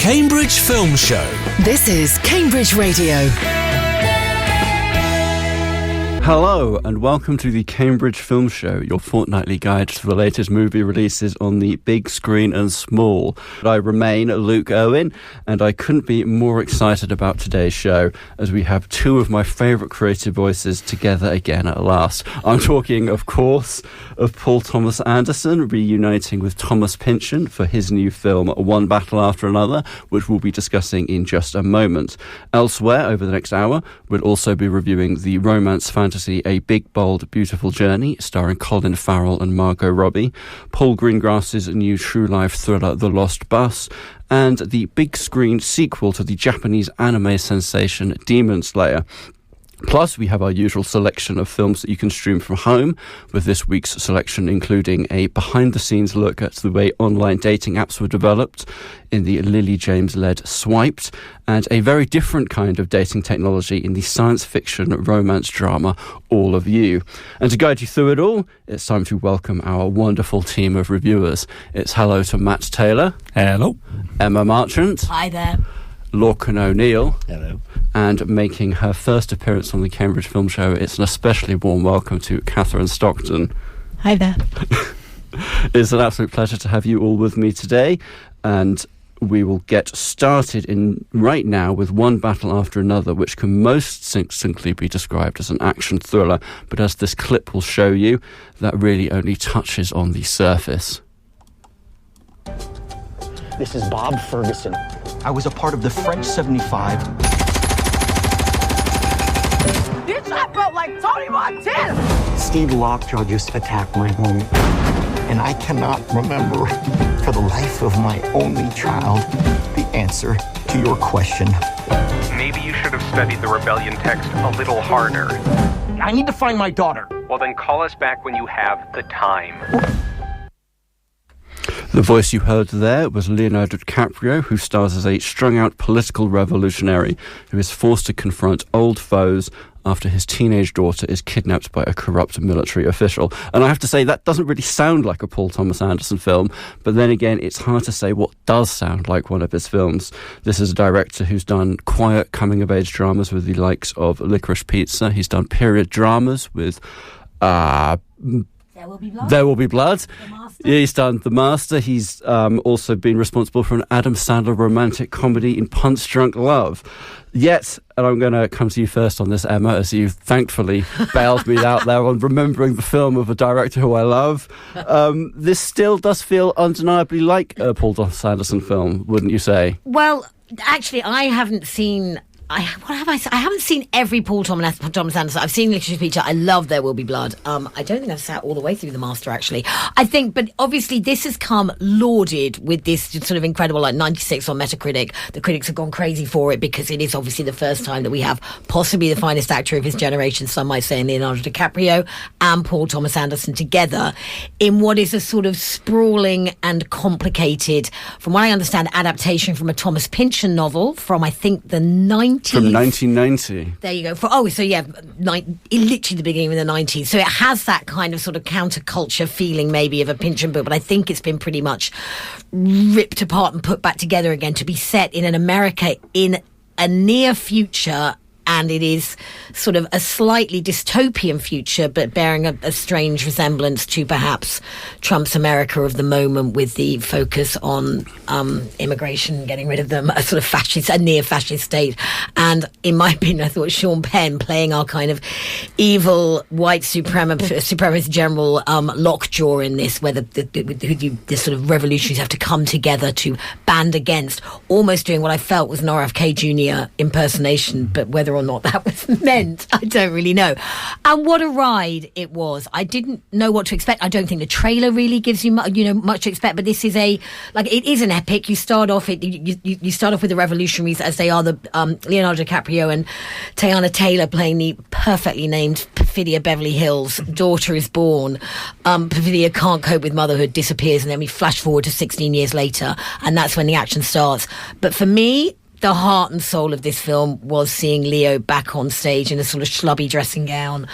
Cambridge Film Show. This is Cambridge Radio. Hello and welcome to the Cambridge Film Show, your fortnightly guide to the latest movie releases on the big screen and small. I remain Luke Irwin, and I couldn't be more excited about today's show as we have two of my favourite creative voices together again at last. I'm talking, of course, of Paul Thomas Anderson reuniting with Thomas Pynchon for his new film One Battle After Another, which we'll be discussing in just a moment. Elsewhere, over the next hour, we'll also be reviewing the romance fantasy A Big, Bold, Beautiful Journey, starring Colin Farrell and Margot Robbie, Paul Greengrass's new true life thriller The Lost Bus, and the big screen sequel to the Japanese anime sensation Demon Slayer. Plus, we have our usual selection of films that you can stream from home, with this week's selection including a behind-the-scenes look at the way online dating apps were developed in the Lily James-led Swiped, and a very different kind of dating technology in the science fiction romance drama All of You. And to guide you through it all, it's time to welcome our wonderful team of reviewers. It's hello to Matt Taylor. Hello. Emma Marchant. Hi there. Lorcan O'Neill. Hello. And making her first appearance on the Cambridge Film Show, it's an especially warm welcome to Katherine Stockton. Hi there. It's an absolute pleasure to have you all with me today, and we will get started right now with One Battle After Another, which can most succinctly be described as an action thriller, but as this clip will show you, that really only touches on the surface. This is Bob Ferguson. I was a part of the French 75. Bitch, I felt like Tony Montana! Steve Lockjaw just attacked my home. And I cannot remember, for the life of my only child, the answer to your question. Maybe you should have studied the rebellion text a little harder. I need to find my daughter. Well, then call us back when you have the time. The voice you heard there was Leonardo DiCaprio, who stars as a strung-out political revolutionary who is forced to confront old foes after his teenage daughter is kidnapped by a corrupt military official. And I have to say, that doesn't really sound like a Paul Thomas Anderson film, but then again, it's hard to say what does sound like one of his films. This is a director who's done quiet coming-of-age dramas with the likes of Licorice Pizza. He's done period dramas with There Will Be Blood. There Will Be Blood. Yeah, He's done The Master. He's also been responsible for an Adam Sandler romantic comedy in Punch Drunk Love. Yet, and I'm going to come to you first on this, Emma, as you thankfully bailed me out there on remembering the film of a director who I love. This still does feel undeniably like a Paul Thomas Anderson film, wouldn't you say? Well, actually, I haven't seen... I haven't seen every Paul Thomas Anderson. I've seen Licorice Pizza. I love There Will Be Blood. I don't think I've sat all the way through The Master, actually. I think, but obviously this has come lauded with this sort of incredible, 96 on Metacritic. The critics have gone crazy for it because it is obviously the first time that we have possibly the finest actor of his generation, some might say, in Leonardo DiCaprio and Paul Thomas Anderson together in what is a sort of sprawling and complicated, from what I understand, adaptation from a Thomas Pynchon novel from, I think, the 90s. From 1990. There you go. Literally the beginning of the 90s. So it has that kind of sort of counterculture feeling maybe of a Pynchon book, but I think it's been pretty much ripped apart and put back together again to be set in an America in a near future, and it is sort of a slightly dystopian future, but bearing a strange resemblance to perhaps Trump's America of the moment, with the focus on immigration, getting rid of them, a sort of a near-fascist state. And in my opinion, I thought Sean Penn playing our kind of evil white supremacist general lockjaw in this, where the sort of revolutionaries have to come together to band against, almost doing what I felt was an RFK Jr. impersonation, but whether or not that was meant, I don't really know. And what a ride it was. I didn't know what to expect. I don't think the trailer really gives you much to expect, but this is it is an epic. You start off with the revolutionaries as they are, the Leonardo DiCaprio and Teyana Taylor playing the perfectly named Perfidia Beverly Hills. Daughter is born. Perfidia can't cope with motherhood, disappears, and then we flash forward to 16 years later, and that's when the action starts. But for me, the heart and soul of this film was seeing Leo back on stage in a sort of schlubby dressing gown,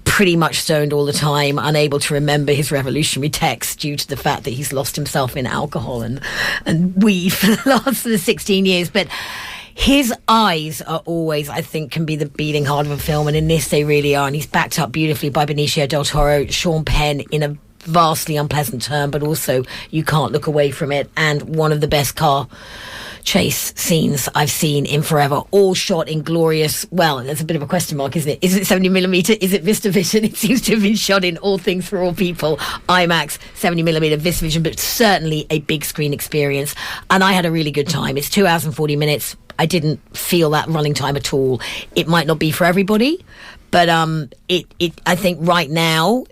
pretty much stoned all the time, unable to remember his revolutionary text due to the fact that he's lost himself in alcohol and weed for the last 16 years. But his eyes are always, I think, can be the beating heart of a film, and in this they really are. And he's backed up beautifully by Benicio del Toro, Sean Penn in a vastly unpleasant turn, but also you can't look away from it. And one of the best car chase scenes I've seen in forever, all shot in glorious, well, there's a bit of a question mark, isn't it? Is it 70mm? Is it VistaVision? It seems to have been shot in All Things for All People, IMAX, 70mm VistaVision, but certainly a big screen experience. And I had a really good time. It's 2 hours and 40 minutes. I didn't feel that running time at all. It might not be for everybody, but I think right now,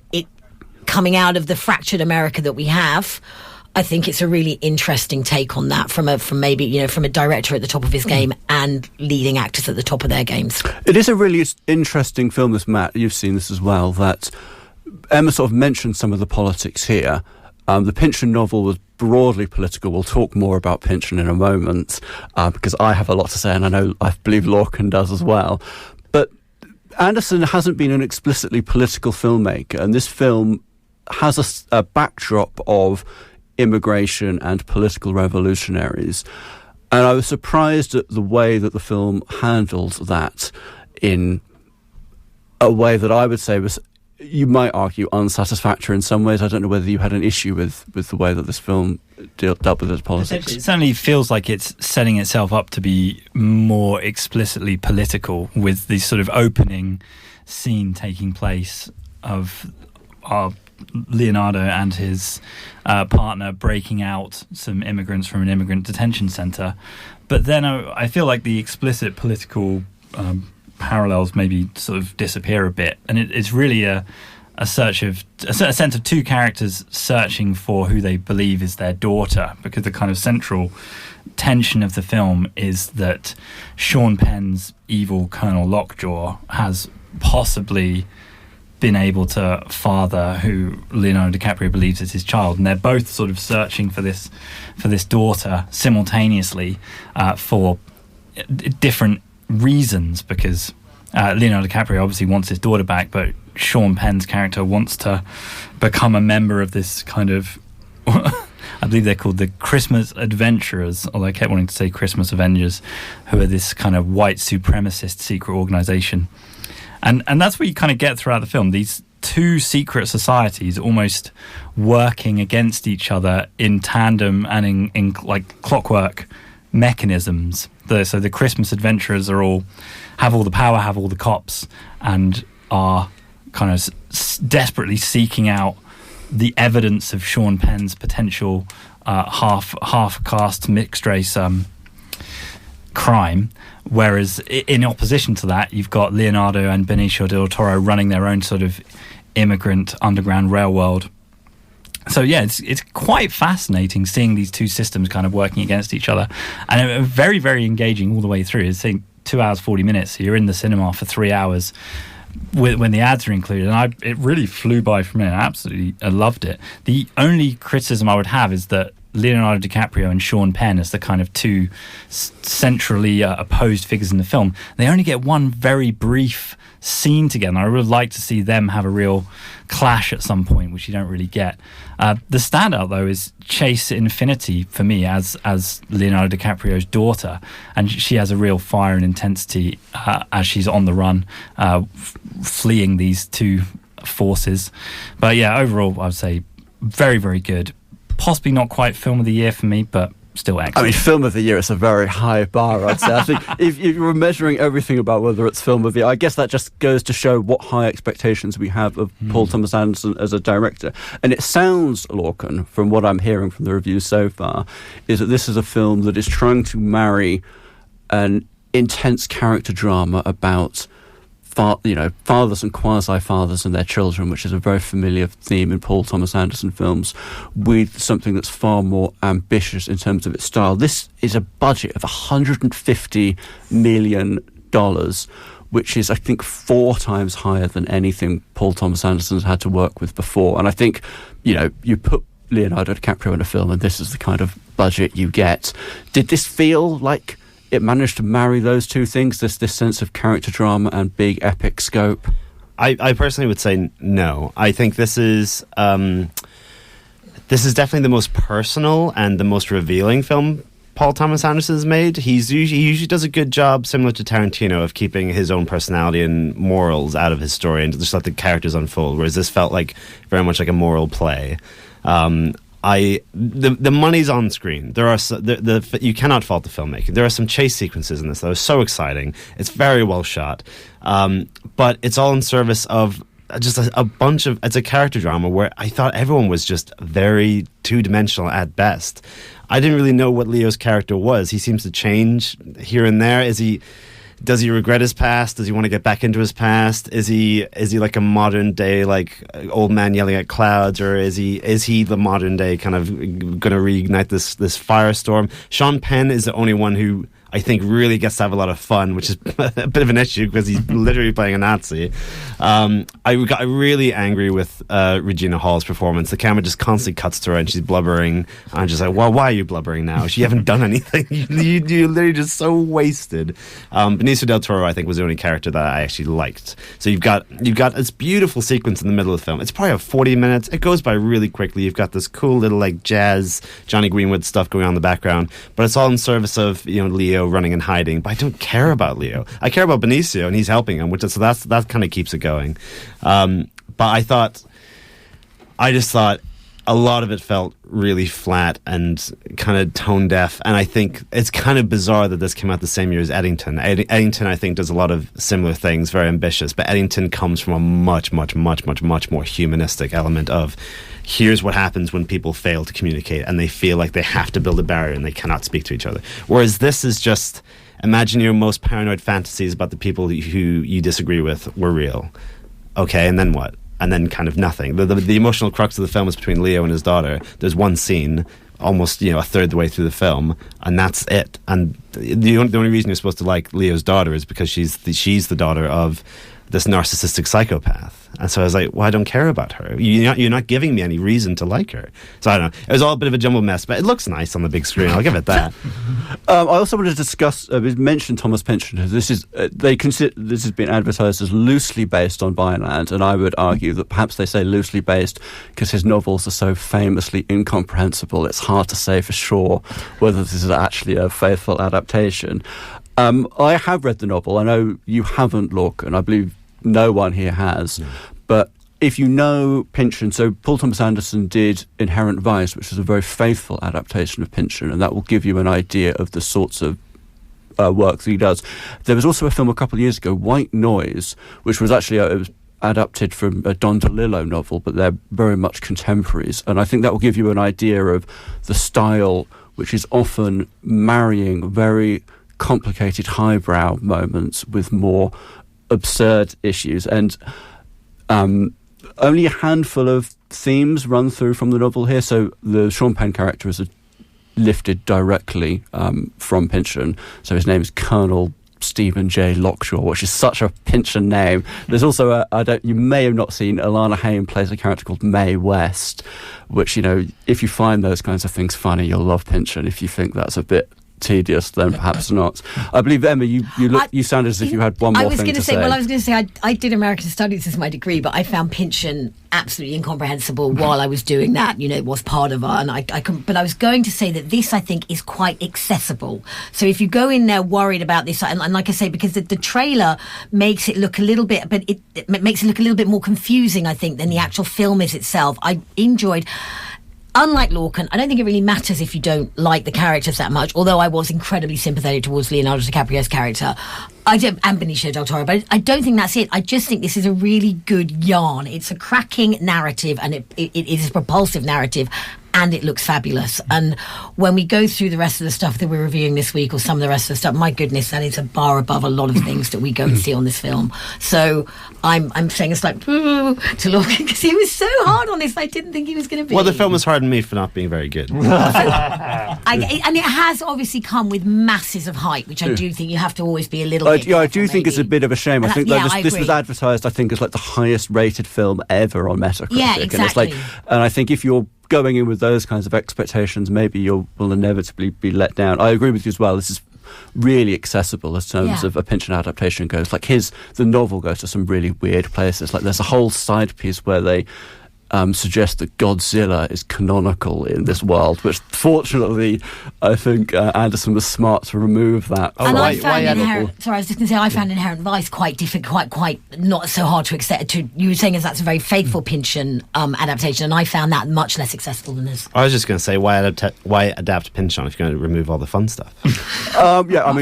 coming out of the fractured America that we have, I think it's a really interesting take on that from a director at the top of his game and leading actors at the top of their games. It is a really interesting film, this, Matt. You've seen this as well, that Emma sort of mentioned some of the politics here. The Pynchon novel was broadly political. We'll talk more about Pynchon in a moment because I have a lot to say, and I believe Lorcan does as well. But Anderson hasn't been an explicitly political filmmaker, and this film has a backdrop of immigration and political revolutionaries. And I was surprised at the way that the film handled that in a way that I would say was, you might argue, unsatisfactory in some ways. I don't know whether you had an issue with the way that this film dealt with its politics. It certainly feels like it's setting itself up to be more explicitly political, with the sort of opening scene taking place of our Leonardo and his partner breaking out some immigrants from an immigrant detention centre. But then I feel like the explicit political parallels maybe sort of disappear a bit, and it's really a sense of two characters searching for who they believe is their daughter, because the kind of central tension of the film is that Sean Penn's evil Colonel Lockjaw has possibly been able to father who Leonardo DiCaprio believes is his child, and they're both sort of searching for this daughter simultaneously for different reasons, because Leonardo DiCaprio obviously wants his daughter back, but Sean Penn's character wants to become a member of this kind of I believe they're called the Christmas Adventurers, although I kept wanting to say Christmas Avengers, who are this kind of white supremacist secret organisation. And that's what you kind of get throughout the film, these two secret societies almost working against each other in tandem and in like clockwork mechanisms. So the Christmas Adventurers have all the power, have all the cops, and are kind of desperately seeking out the evidence of Sean Penn's potential half-caste mixed race crime. Whereas in opposition to that, you've got Leonardo and Benicio del Toro running their own sort of immigrant underground railroad. So yeah, it's quite fascinating seeing these two systems kind of working against each other, and very, very engaging all the way through. It's 2 hours 40 minutes. So you're in the cinema for 3 hours when the ads are included, and it really flew by for me. I loved it. The only criticism I would have is that Leonardo DiCaprio and Sean Penn as the kind of two centrally opposed figures in the film, they only get one very brief scene together. I would like to see them have a real clash at some point, which you don't really get. The standout, though, is Chase Infinity for me as Leonardo DiCaprio's daughter, and she has a real fire and intensity as she's on the run, fleeing these two forces. But yeah, overall, I would say very, very good. Possibly not quite film of the year for me, but still excellent. I mean, film of the year is a very high bar, I'd say. I think if you were measuring everything about whether it's film of the year, I guess that just goes to show what high expectations we have of Paul Thomas Anderson as a director. And it sounds, Lorcan, from what I'm hearing from the reviews so far, is that this is a film that is trying to marry an intense character drama about fathers and quasi-fathers and their children, which is a very familiar theme in Paul Thomas Anderson films, with something that's far more ambitious in terms of its style. This is a budget of $150 million, which is, I think, 4 times higher than anything Paul Thomas Anderson's had to work with before. And I think, you put Leonardo DiCaprio in a film and this is the kind of budget you get. Did this feel like it managed to marry those two things, this sense of character drama and big epic scope? I personally would say no. I think this is definitely the most personal and the most revealing film Paul Thomas Anderson has made. He usually does a good job, similar to Tarantino, of keeping his own personality and morals out of his story and just let the characters unfold, whereas this felt like very much like a moral play. The money's on screen. There are you cannot fault the filmmaking. There are some chase sequences in this that are so exciting. It's very well shot, but it's all in service of just a bunch of. It's a character drama where I thought everyone was just very two-dimensional at best. I didn't really know what Leo's character was. He seems to change here and there. Does he regret his past? Does he want to get back into his past? Is he like a modern day like old man yelling at clouds, or is he the modern day kind of going to reignite this firestorm? Sean Penn is the only one who I think really gets to have a lot of fun, which is a bit of an issue because he's literally playing a Nazi. I got really angry with Regina Hall's performance. The camera just constantly cuts to her and she's blubbering. I'm just like, well, why are you blubbering now? You haven't done anything. You're literally just so wasted. Benicio del Toro, I think, was the only character that I actually liked. So you've got this beautiful sequence in the middle of the film. It's probably 40 minutes. It goes by really quickly. You've got this cool little like jazz Johnny Greenwood stuff going on in the background, but it's all in service of Leo running and hiding. But I don't care about Leo. I care about Benicio, and he's helping him, that kind of keeps it going. But I just thought a lot of it felt really flat and kind of tone deaf, and I think it's kind of bizarre that this came out the same year as Eddington. Eddington, I think, does a lot of similar things, very ambitious, but Eddington comes from a much, much, much, much, much more humanistic element of here's what happens when people fail to communicate and they feel like they have to build a barrier and they cannot speak to each other. Whereas this is just, imagine your most paranoid fantasies about the people who you disagree with were real. Okay, and then what? And then kind of nothing. The emotional crux of the film is between Leo and his daughter. There's one scene, almost a third of the way through the film, and that's it. And the only reason you're supposed to like Leo's daughter is because she's the daughter of this narcissistic psychopath. And so I was like, well, I don't care about her. You're not giving me any reason to like her. So I don't know. It was all a bit of a jumbled mess, but it looks nice on the big screen. I'll give it that. I also wanted to discuss, we mentioned Thomas Pynchon. This has been advertised as loosely based on Vineland, and I would argue that perhaps they say loosely based because his novels are so famously incomprehensible. It's hard to say for sure whether this is actually a faithful adaptation. I have read the novel. I know you haven't, Lorcan, and I believe no one here has. No. But if you know Pynchon, so Paul Thomas Anderson did Inherent Vice, which is a very faithful adaptation of Pynchon, and that will give you an idea of the sorts of work that he does. There was also a film a couple of years ago, White Noise, which was actually it was adapted from a Don DeLillo novel, but they're very much contemporaries. And I think that will give you an idea of the style, which is often marrying very complicated highbrow moments with more absurd issues, and only a handful of themes run through from the novel here. So the Sean Penn character is lifted directly from Pynchon, so his name is Colonel Stephen J. Lockshaw, which is such a Pynchon name. There's also you may have not seen, Alana Haim plays a character called Mae West, which, if you find those kinds of things funny, you'll love Pynchon. If you think that's a bit tedious, then perhaps not. I believe, Emma, you sounded as if you had one more thing to say. I was going to say I did American Studies as my degree, but I found Pynchon absolutely incomprehensible while I was doing that. It was part of it, and but I was going to say that this, I think, is quite accessible. So if you go in there worried about this, and like I say, because the trailer makes it look a little bit, but it makes it look a little bit more confusing, I think, than the actual film is itself. I enjoyed. Unlike Lorcan, I don't think it really matters if you don't like the characters that much, although I was incredibly sympathetic towards Leonardo DiCaprio's character. And Benicio del Toro, but I don't think that's it. I just think this is a really good yarn. It's a cracking narrative, and it is a propulsive narrative, and it looks fabulous. And when we go through the rest of the stuff that we're reviewing this week, or some of the rest of the stuff, my goodness, that is a bar above a lot of things that we go and see on this film. So I'm saying it's like to Lorcan, because he was so hard on this. I didn't think he was going to be. Well, the film was hard on me for not being very good. And it has obviously come with masses of hype, which I do think you have to always be a little bit I do think it's a bit of a shame. I think this was advertised, I think, as like the highest rated film ever on Metacritic. Yeah, exactly. And I think if you're going in with those kinds of expectations, maybe you will inevitably be let down. I agree with you as well. This is really accessible as terms of a Pynchon adaptation goes. Like the novel goes to some really weird places. Like there's a whole side piece where they suggest that Godzilla is canonical in this world, which fortunately I think Anderson was smart to remove that. And I found Inherent Vice quite difficult, quite not so hard to accept. You were saying that's a very faithful Pynchon adaptation, and I found that much less accessible than this. I was just going to say, why adapt Pynchon if you're going to remove all the fun stuff?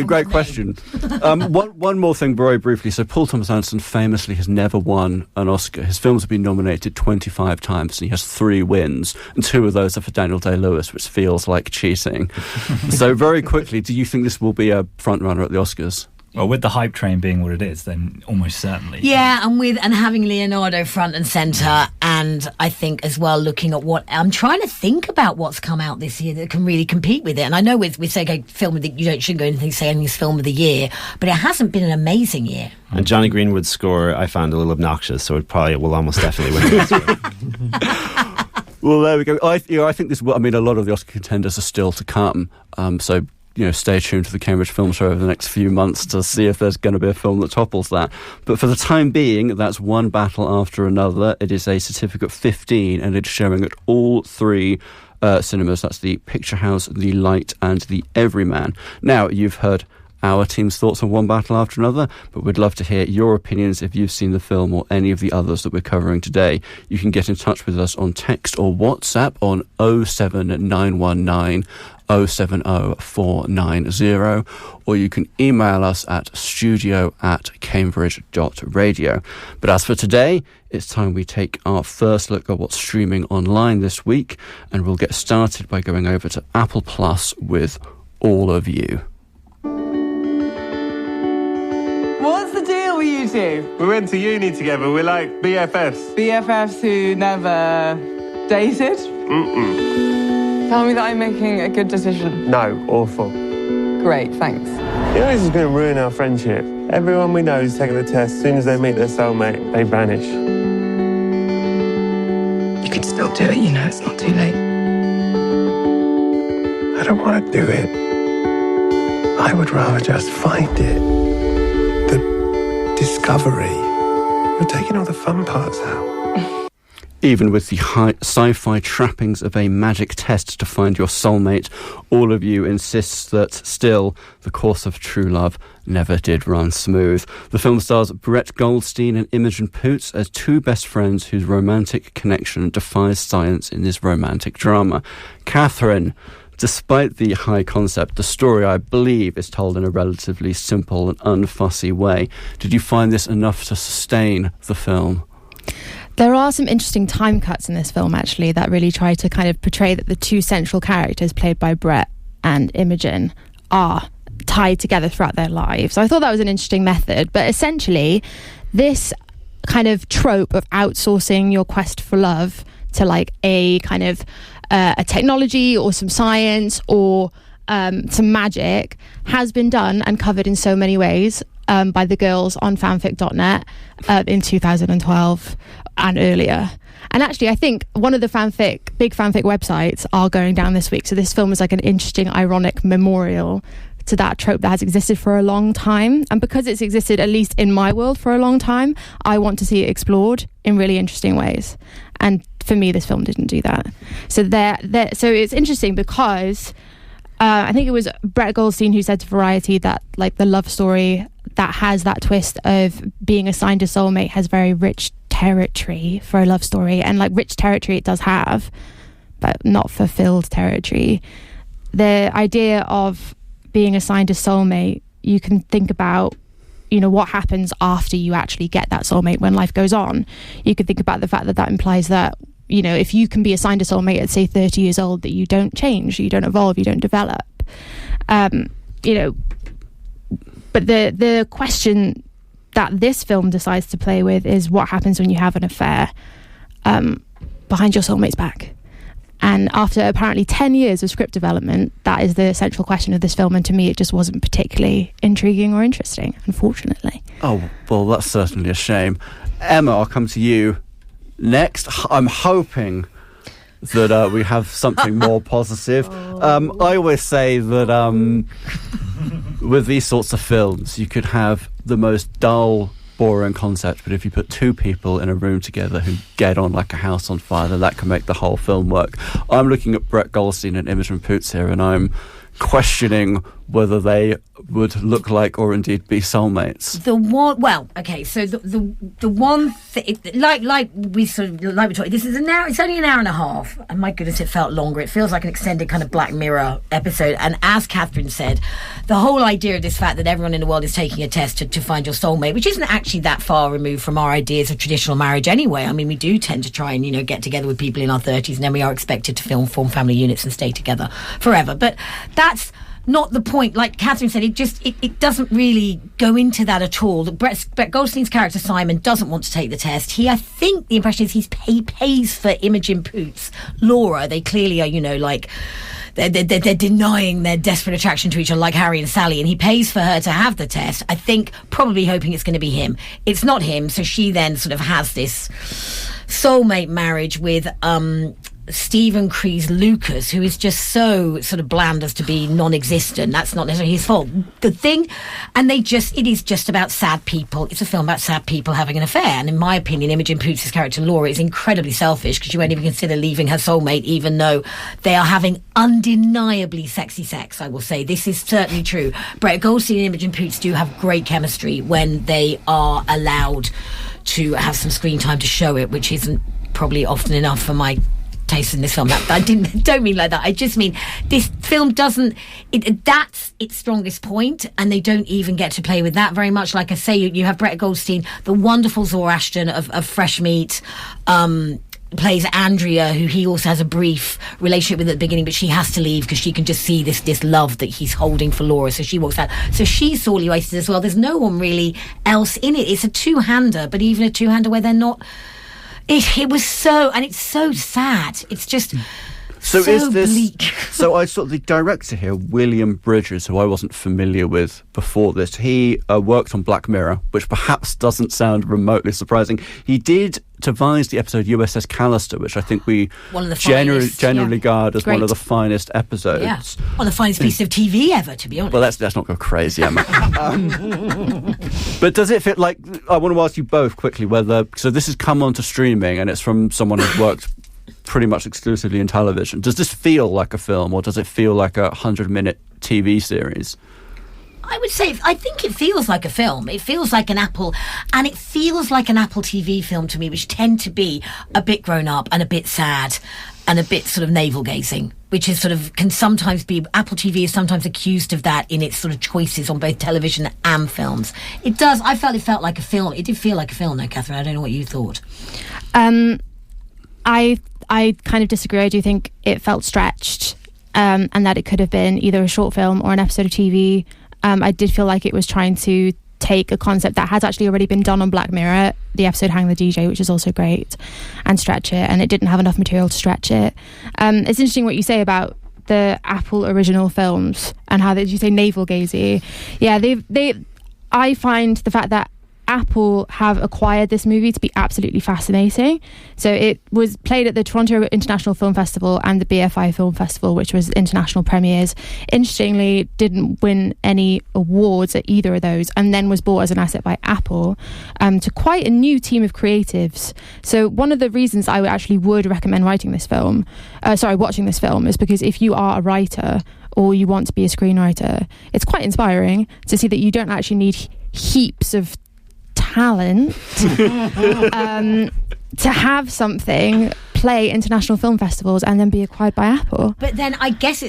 Great question. One more thing very briefly. So Paul Thomas Anderson famously has never won an Oscar. His films have been nominated 25 times and he has 3 wins, and 2 of those are for Daniel Day-Lewis, which feels like cheating. So very quickly, do you think this will be a front runner at the Oscars? Well, with the hype train being what it is, then almost certainly. Yeah, and having Leonardo front and centre, and I think as well looking at what I'm trying to think about what's come out this year that can really compete with it. And I know we say film of the shouldn't go anything say anything's film of the year, but it hasn't been an amazing year. And Johnny Greenwood's score I found a little obnoxious, so it probably will almost definitely win the Oscar. Well, there we go. I think this. A lot of the Oscar contenders are still to come. So stay tuned to the Cambridge Film Show over the next few months to see if there's going to be a film that topples that. But for the time being, that's one battle after another. It is a certificate 15, and it's showing at all 3 cinemas. That's the Picture House, the Light, and the Everyman. Now, you've heard our team's thoughts on one battle after another, but we'd love to hear your opinions if you've seen the film or any of the others that we're covering today. You can get in touch with us on text or WhatsApp on 07919 070490, or you can email us at studio@cambridge.radio. But as for today, it's time we take our first look at what's streaming online this week, and we'll get started by going over to Apple Plus with All of You. What's the deal with you two? We went to uni together, we're like BFFs. BFFs who never dated? Mm-mm. Tell me that I'm making a good decision. No, awful. Great, thanks. This is going to ruin our friendship. Everyone we know who's taken the test, as soon as they meet their soulmate, they vanish. You can still do it, it's not too late. I don't want to do it. I would rather just find it. The discovery. You're taking all the fun parts out. Even with the high sci-fi trappings of a magic test to find your soulmate, All of You insists that still the course of true love never did run smooth. The film stars Brett Goldstein and Imogen Poots as 2 best friends whose romantic connection defies science in this romantic drama. Katherine, despite the high concept, the story, I believe, is told in a relatively simple and unfussy way. Did you find this enough to sustain the film? There are some interesting time cuts in this film, actually, that really try to kind of portray that the 2 central characters played by Brett and Imogen are tied together throughout their lives. So I thought that was an interesting method. But essentially, this kind of trope of outsourcing your quest for love to like a kind of a technology or some science or some magic has been done and covered in so many ways by the girls on fanfic.net in 2012 and earlier. And actually, I think one of the big fanfic websites are going down this week. So this film is like an interesting, ironic memorial to that trope that has existed for a long time. And because it's existed, at least in my world, for a long time, I want to see it explored in really interesting ways. And for me, this film didn't do that. So so it's interesting because I think it was Brett Goldstein who said to Variety that like the love story that has that twist of being assigned a soulmate has very rich territory for a love story, and like rich territory it does have, but not fulfilled territory. The idea of being assigned a soulmate, you can think about, what happens after you actually get that soulmate when life goes on. You could think about the fact that implies that, if you can be assigned a soulmate at say 30 years old, that you don't change, you don't evolve, you don't develop. But the question that this film decides to play with is what happens when you have an affair behind your soulmate's back. And after apparently 10 years of script development, that is the central question of this film. And to me, it just wasn't particularly intriguing or interesting, unfortunately. Oh, well, that's certainly a shame. Emma, I'll come to you next. I'm hoping that we have something more positive. I always say that with these sorts of films, you could have the most dull, boring concept, but if you put two people in a room together who get on like a house on fire, then that can make the whole film work. I'm looking at Brett Goldstein and Imogen Poots here, and I'm questioning whether they would look like or indeed be soulmates. The one thing, like we talked, this is an hour. It's only an hour and a half, and my goodness, it felt longer. It feels like an extended kind of Black Mirror episode. And as Catherine said, the whole idea of this fact that everyone in the world is taking a test to find your soulmate, which isn't actually that far removed from our ideas of traditional marriage anyway. I mean, we do tend to try and get together with people in our 30s, and then we are expected to form family units and stay together forever. But that's not the point. Like Catherine said, it doesn't really go into that at all. Brett Goldstein's character Simon doesn't want to take the test. I think the impression is he pays for Imogen Poots, Laura. They clearly are, they're denying their desperate attraction to each other, like Harry and Sally, and he pays for her to have the test, I think probably hoping it's going to be him. It's not him, so she then sort of has this soulmate marriage with Stephen Crees Lucas, who is just so sort of bland as to be non-existent. That's not necessarily his fault. The thing, and it is just about sad people. It's a film about sad people having an affair. And in my opinion, Imogen Poots' character Laura is incredibly selfish, because she won't even consider leaving her soulmate, even though they are having undeniably sexy sex. I will say this is certainly true. Brett Goldstein and Imogen Poots do have great chemistry when they are allowed to have some screen time to show it, which isn't probably often enough for my taste in this film. I don't mean like that. I just mean this film doesn't. That's its strongest point, and they don't even get to play with that very much. Like I say, you have Brett Goldstein, the wonderful Zora Ashton of Fresh Meat. Plays Andrea, who he also has a brief relationship with at the beginning, but she has to leave because she can just see this love that he's holding for Laura, so she walks out. So she's sorely wasted as well. There's no one really else in it. It's a two-hander, but even a two-hander where they're not. It was so, and it's so sad. It's just so is this bleak. So I saw the director here, William Bridges, who I wasn't familiar with before this. He worked on Black Mirror, which perhaps doesn't sound remotely surprising. He did devise the episode USS Callister, which I think we generally regard as one of the finest episodes. Yeah, one of the finest pieces of TV ever, to be honest. Well, let's not go crazy, Emma. But does it fit, like, I want to ask you both quickly whether, so this has come onto streaming and it's from someone who's worked pretty much exclusively in television. Does this feel like a film, or does it feel like a 100-minute TV series? I would say, I think it feels like a film. It feels like an Apple, and it feels like an Apple TV film to me, which tend to be a bit grown up and a bit sad and a bit sort of navel-gazing, which is sort of, can sometimes be, Apple TV is sometimes accused of that in its sort of choices on both television and films. It does, it felt like a film. It did feel like a film though, Catherine. I don't know what you thought. I kind of disagree. I do think it felt stretched, and that it could have been either a short film or an episode of TV. I did feel like it was trying to take a concept that has actually already been done on Black Mirror, the episode Hang the DJ, which is also great, and stretch it, and it didn't have enough material to stretch it. It's interesting what you say about the Apple original films and how did you say navel-gazy? Yeah, I find the fact that Apple have acquired this movie to be absolutely fascinating. So it was played at the Toronto International Film Festival and the BFI Film Festival, which was international premieres. Interestingly, didn't win any awards at either of those, and then was bought as an asset by Apple to quite a new team of creatives. So one of the reasons I would recommend watching this film is because if you are a writer or you want to be a screenwriter, it's quite inspiring to see that you don't actually need heaps of talent to have something play international film festivals and then be acquired by Apple. But then I guess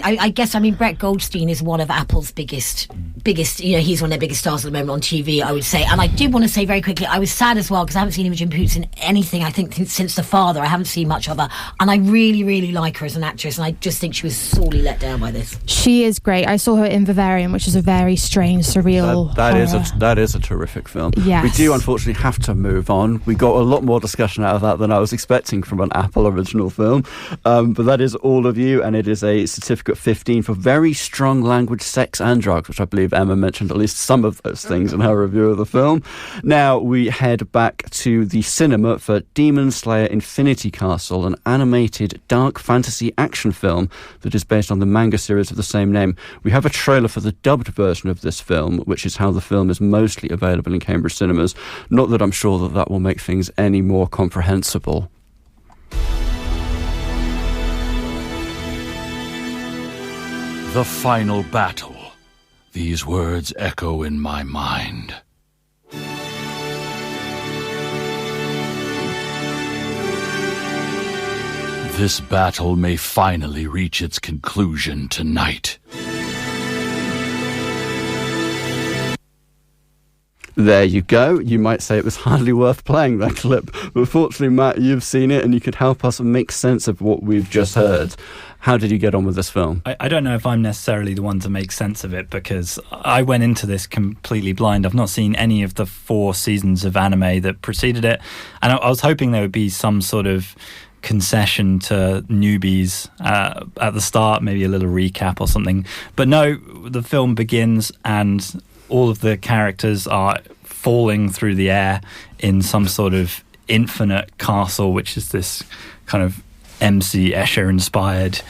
Brett Goldstein is one of Apple's biggest, he's one of their biggest stars at the moment on TV, I would say. And I did want to say very quickly, I was sad as well because I haven't seen Imogen Poots in anything, I think, since The Father. I haven't seen much of her, and I really, really like her as an actress, and I just think she was sorely let down by this. She is great. I saw her in Vivarium, which is a very strange, surreal that is a terrific film. Yes. We do unfortunately have to move on. We got a lot more discussion out of that than I was expecting from an Apple original film, but that is All of You, and it is a certificate 15 for very strong language, sex and drugs, which I believe believe Emma mentioned at least some of those things in her review of the film. Now we head back to the cinema for Demon Slayer Infinity Castle, an animated dark fantasy action film that is based on the manga series of the same name. We have a trailer for the dubbed version of this film, which is how the film is mostly available in Cambridge cinemas. Not that I'm sure that will make things any more comprehensible. The final battle. These words echo in my mind. This battle may finally reach its conclusion tonight. There you go. You might say it was hardly worth playing that clip, but fortunately, Matt, you've seen it and you could help us make sense of what we've just heard. How did you get on with this film? I don't know if I'm necessarily the one to make sense of it, because I went into this completely blind. I've not seen any of the 4 seasons of anime that preceded it, and I was hoping there would be some sort of concession to newbies at the start, maybe a little recap or something. But no, the film begins and all of the characters are falling through the air in some sort of infinite castle, which is this kind of MC Escher-inspired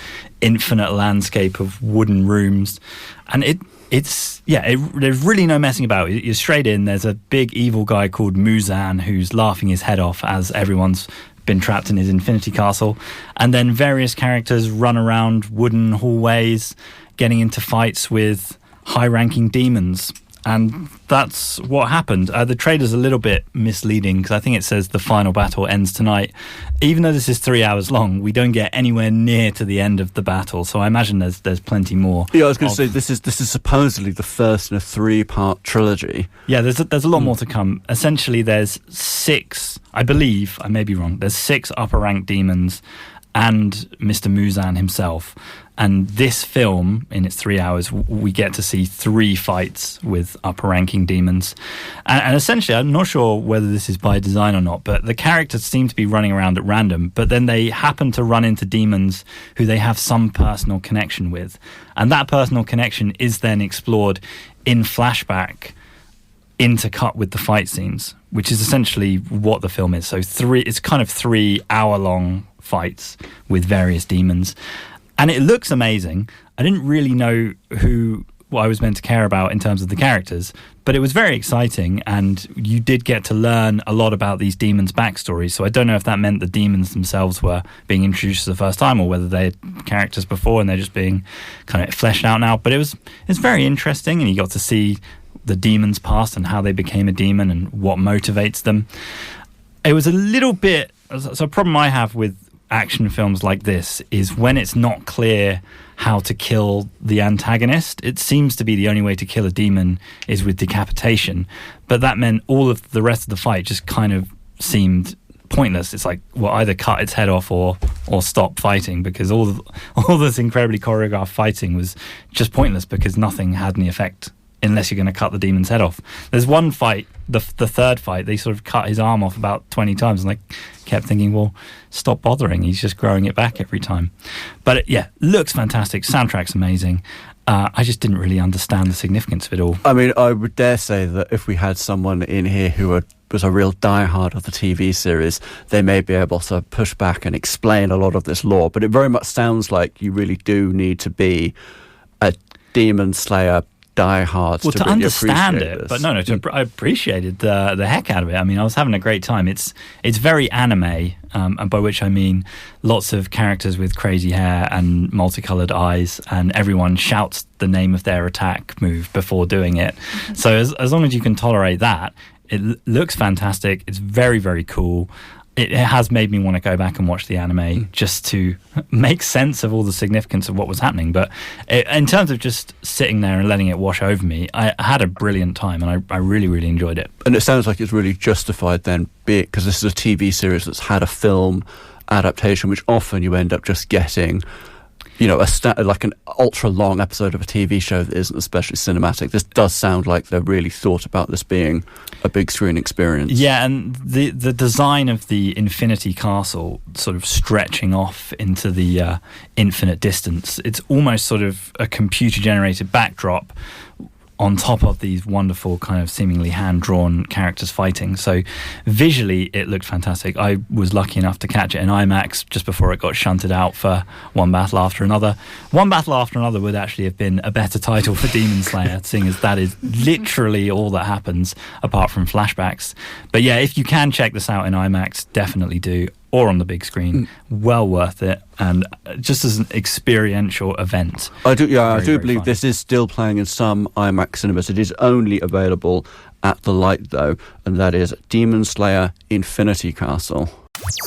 infinite landscape of wooden rooms. And there's really no messing about. You're straight in. There's a big evil guy called Muzan who's laughing his head off as everyone's been trapped in his infinity castle. And then various characters run around wooden hallways, getting into fights with high-ranking demons. And that's what happened. The trailer's a little bit misleading because I think it says the final battle ends tonight. Even though this is 3 hours long, we don't get anywhere near to the end of the battle. So I imagine there's plenty more. Yeah, I was going to say this is supposedly the first in a 3-part trilogy. Yeah, there's a lot more to come. Essentially, there's 6. I believe I may be wrong. There's 6 upper rank demons and Mr. Muzan himself. And this film, in its 3 hours, we get to see 3 fights with upper-ranking demons. And essentially, I'm not sure whether this is by design or not, but the characters seem to be running around at random, but then they happen to run into demons who they have some personal connection with. And that personal connection is then explored in flashback, intercut with the fight scenes, which is essentially what the film is. So it's kind of 3 hour-long fights with various demons. And it looks amazing. I didn't really know what I was meant to care about in terms of the characters, but it was very exciting, and you did get to learn a lot about these demons' backstories. So I don't know if that meant the demons themselves were being introduced for the first time, or whether they had characters before and they're just being kind of fleshed out now. But it's very interesting, and you got to see the demons' past and how they became a demon and what motivates them. It was a little bit... So a problem I have with action films like this is when it's not clear how to kill the antagonist. It seems to be the only way to kill a demon is with decapitation, but that meant all of the rest of the fight just kind of seemed pointless. It's like, well, either cut its head off or stop fighting, because all this incredibly choreographed fighting was just pointless because nothing had any effect unless you're going to cut the demon's head off. There's one fight, the third fight, they sort of cut his arm off about 20 times, and I kept thinking, well, stop bothering, he's just growing it back every time. But looks fantastic, soundtrack's amazing. I just didn't really understand the significance of it all. I mean, I would dare say that if we had someone in here who was a real diehard of the TV series, they may be able to push back and explain a lot of this lore, but it very much sounds like you really do need to be a Demon Slayer diehard to really understand appreciate it. this. But I appreciated the heck out of it. I mean, I was having a great time. It's very anime, and by which I mean lots of characters with crazy hair and multicolored eyes, and everyone shouts the name of their attack move before doing it. So as long as you can tolerate that, it looks fantastic. It's very, very cool. It has made me want to go back and watch the anime just to make sense of all the significance of what was happening. But in terms of just sitting there and letting it wash over me, I had a brilliant time, and I really, really enjoyed it. And it sounds like it's really justified then, because this is a TV series that's had a film adaptation, which often you end up just getting, like an ultra-long episode of a TV show that isn't especially cinematic. This does sound like they've really thought about this being a big screen experience. Yeah, and the design of the Infinity Castle sort of stretching off into the infinite distance, it's almost sort of a computer-generated backdrop on top of these wonderful kind of seemingly hand-drawn characters fighting. So visually it looked fantastic. I was lucky enough to catch it in IMAX just before it got shunted out for One Battle After Another. One Battle After Another would actually have been a better title for Demon Slayer, seeing as that is literally all that happens apart from flashbacks. But yeah, if you can check this out in IMAX, definitely do, or on the big screen. Well worth it, and just as an experiential event. I do believe fun. This is still playing in some IMAX cinemas. It is only available at the Light, though, and that is Demon Slayer Infinity Castle.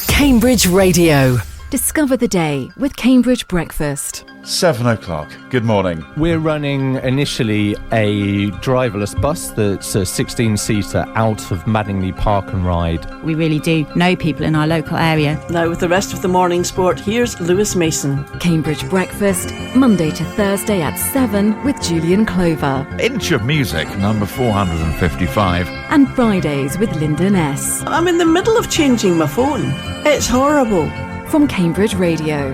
Cambridge Radio. Discover the day with Cambridge Breakfast. 7 o'clock. Good morning. We're running initially a driverless bus that's a 16-seater out of Madingley Park and Ride. We really do know people in our local area. Now with the rest of the morning sport, here's Lewis Mason. Cambridge Breakfast, Monday to Thursday at 7 with Julian Clover. Inch of Music, number 455. And Fridays with Lyndon S. I'm in the middle of changing my phone. It's horrible. From Cambridge Radio.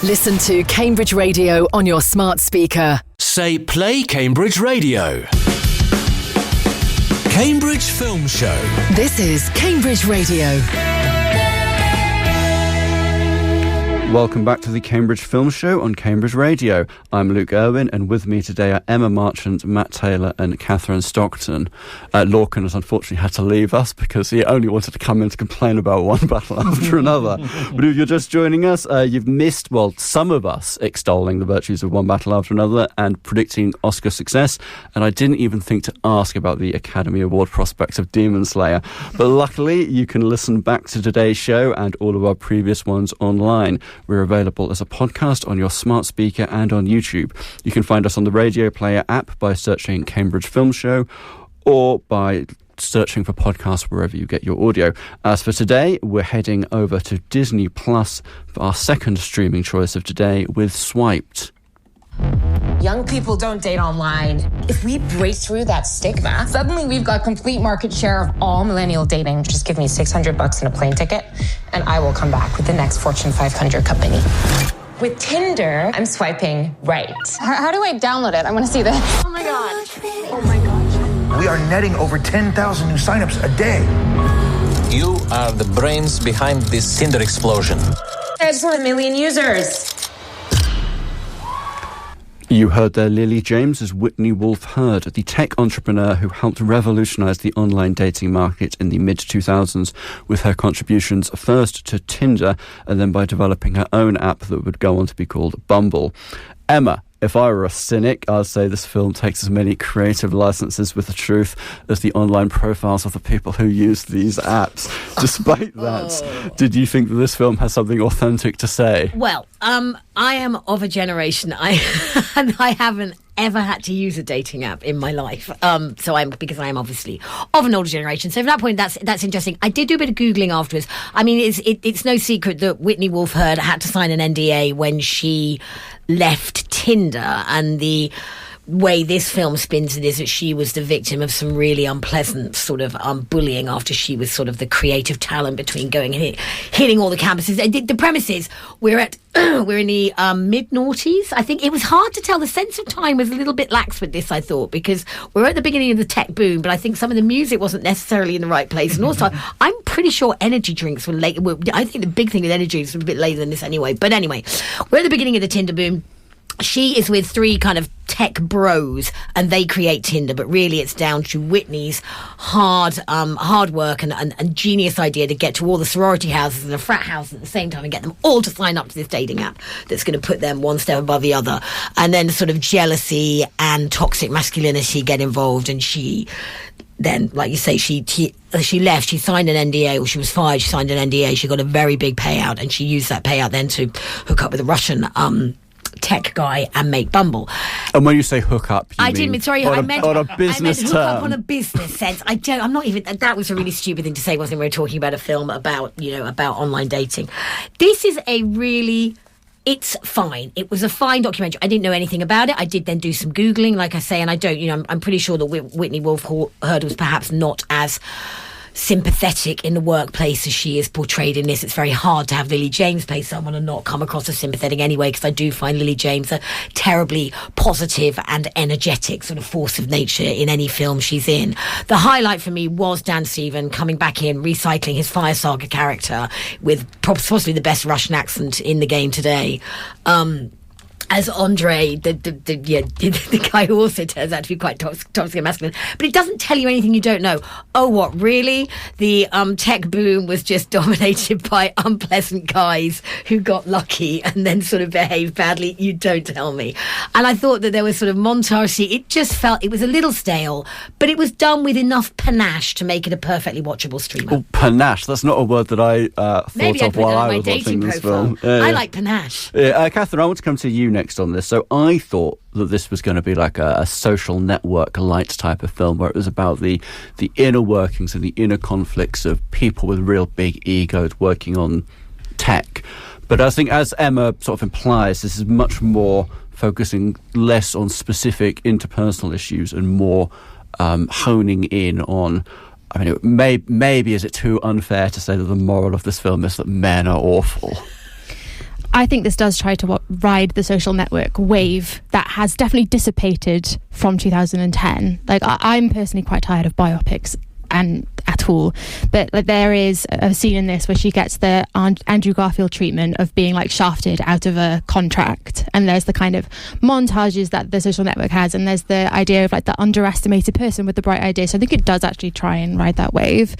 Listen to Cambridge Radio on your smart speaker. Say play Cambridge Radio. Cambridge Film Show. This is Cambridge Radio. Welcome back to the Cambridge Film Show on Cambridge Radio. I'm Luke Irwin, and with me today are Emma Marchant, Matt Taylor and Katherine Stockton. Lorcan has unfortunately had to leave us because he only wanted to come in to complain about one battle after another. But if you're just joining us, you've missed, well, some of us extolling the virtues of one battle after another and predicting Oscar success. And I didn't even think to ask about the Academy Award prospects of Demon Slayer. But luckily, you can listen back to today's show and all of our previous ones online. We're available as a podcast on your smart speaker and on YouTube. You can find us on the Radio Player app by searching Cambridge Film Show or by searching for podcasts wherever you get your audio. As for today, we're heading over to Disney Plus for our second streaming choice of today with Swiped. Young people don't date online. If we break through that stigma, suddenly we've got complete market share of all millennial dating. Just give me $600 and a plane ticket, and I will come back with the next Fortune 500 company. With Tinder, I'm swiping right. How do I download it? I want to see this. Oh my God. Oh my gosh. We are netting over 10,000 new signups a day. You are the brains behind this Tinder explosion. I just want 1 million users. You heard there Lily James as Whitney Wolfe Herd, the tech entrepreneur who helped revolutionise the online dating market in the mid-2000s with her contributions first to Tinder and then by developing her own app that would go on to be called Bumble. Emma, if I were a cynic, I'd say this film takes as many creative licenses with the truth as the online profiles of the people who use these apps. Despite that, did you think that this film has something authentic to say? Well, I am of a generation, and I haven't ever had to use a dating app in my life. Because I am obviously of an older generation. So from that point, that's interesting. I did do a bit of Googling afterwards. I mean, it's no secret that Whitney Wolfe Herd had to sign an NDA when she left Tinder, and the way this film spins it is that she was the victim of some really unpleasant sort of bullying after she was sort of the creative talent between going and hitting all the campuses. The premise is we're in the mid-noughties. I think it was hard to tell. The sense of time was a little bit lax with this, I thought, because we're at the beginning of the tech boom, but I think some of the music wasn't necessarily in the right place. And also, I'm pretty sure energy drinks were late. I think the big thing with energy drinks was a bit later than this anyway. But anyway, we're at the beginning of the Tinder boom. She is with 3 kind of tech bros and they create Tinder, but really it's down to Whitney's hard work and genius idea to get to all the sorority houses and the frat houses at the same time and get them all to sign up to this dating app that's going to put them one step above the other. And then sort of jealousy and toxic masculinity get involved, and she then, like you say, she left, she signed an NDA, or she was fired, she signed an NDA, she got a very big payout, and she used that payout then to hook up with a Russian tech guy and make Bumble. And when you say hook up, I meant on a business hook term. up on a business sense. I'm not even. That was a really stupid thing to say, wasn't it? We were talking about a film about online dating. This is it's fine. It was a fine documentary. I didn't know anything about it. I did then do some Googling, like I say, and I don't. I'm pretty sure that Whitney Wolfe Herd was perhaps not as sympathetic in the workplace as she is portrayed in this. It's very hard to have Lily James play someone and not come across as sympathetic anyway, because I do find Lily James a terribly positive and energetic sort of force of nature in any film she's in. The highlight for me was Dan Stephen coming back in, recycling his Fire Saga character with possibly the best Russian accent in the game today. As Andre, the guy who also turns out to be quite toxic and masculine. But it doesn't tell you anything you don't know. Oh, what, really? The tech boom was just dominated by unpleasant guys who got lucky and then sort of behaved badly? You don't tell me. And I thought that there was sort of montage. It just felt, it was a little stale, but it was done with enough panache to make it a perfectly watchable streamer. Oh, panache, that's not a word that I thought of while I was watching this film. I like panache. Catherine, I want to come to you next on this. So I thought that this was going to be like a social network light type of film, where it was about the inner workings and the inner conflicts of people with real big egos working on tech. But I think, as Emma sort of implies, this is much more focusing less on specific interpersonal issues and more honing in on, I mean, maybe is it too unfair to say that the moral of this film is that men are awful? I think this does try to ride the social network wave that has definitely dissipated from 2010. Like, I'm personally quite tired of biopics and at all, but like, there is a scene in this where she gets the Andrew Garfield treatment of being like shafted out of a contract, and there's the kind of montages that the social network has, and there's the idea of like the underestimated person with the bright idea. So I think it does actually try and ride that wave,